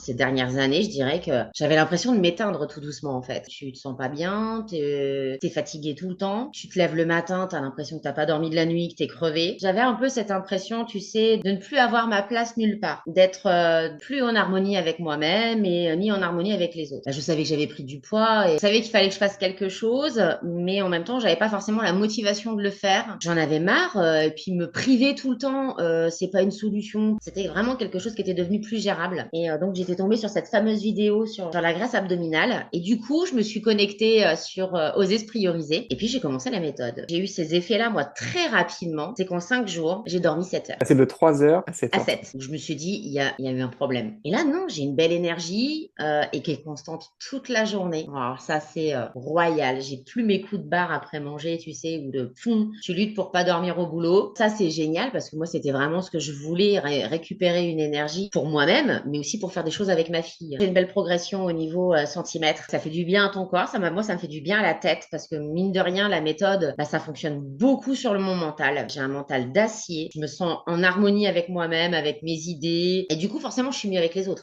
Ces dernières années, je dirais que j'avais l'impression de m'éteindre tout doucement en fait. Tu te sens pas bien, t'es fatigué tout le temps. Tu te lèves le matin, t'as l'impression que t'as pas dormi de la nuit, que t'es crevé. J'avais un peu cette impression, tu sais, de ne plus avoir ma place nulle part, d'être plus en harmonie avec moi-même et ni en harmonie avec les autres. Là, je savais que j'avais pris du poids et je savais qu'il fallait que je fasse quelque chose, mais en même temps, j'avais pas forcément la motivation de le faire. J'en avais marre et puis me priver tout le temps, c'est pas une solution. C'était vraiment quelque chose qui était devenu plus gérable. Et donc j'étais tombée sur cette fameuse vidéo sur la graisse abdominale et du coup, je me suis connectée sur Oser se prioriser et puis j'ai commencé la méthode. J'ai eu ces effets-là moi très rapidement. C'est qu'en 5 jours, j'ai dormi 7 heures. Passer de 3 heures à 7 À heures. 7. Je me suis dit, il y a eu un problème. Et là, non, j'ai une belle énergie et qui est constante toute la journée. Alors ça, c'est royal. J'ai plus mes coups de barre après manger, tu sais, ou de fond. Tu luttes pour pas dormir au boulot. Ça, c'est génial parce que moi, c'était vraiment ce que je voulais, récupérer une énergie pour moi-même, mais aussi pour faire des choses avec ma fille. J'ai une belle progression au niveau centimètre. Ça fait du bien à ton corps. Moi, ça me fait du bien à la tête parce que mine de rien, la méthode, bah, ça fonctionne beaucoup sur mon mental. J'ai un mental d'acier. Je me sens en harmonie avec moi-même, avec mes idées. Et du coup, forcément, je suis mieux avec les autres.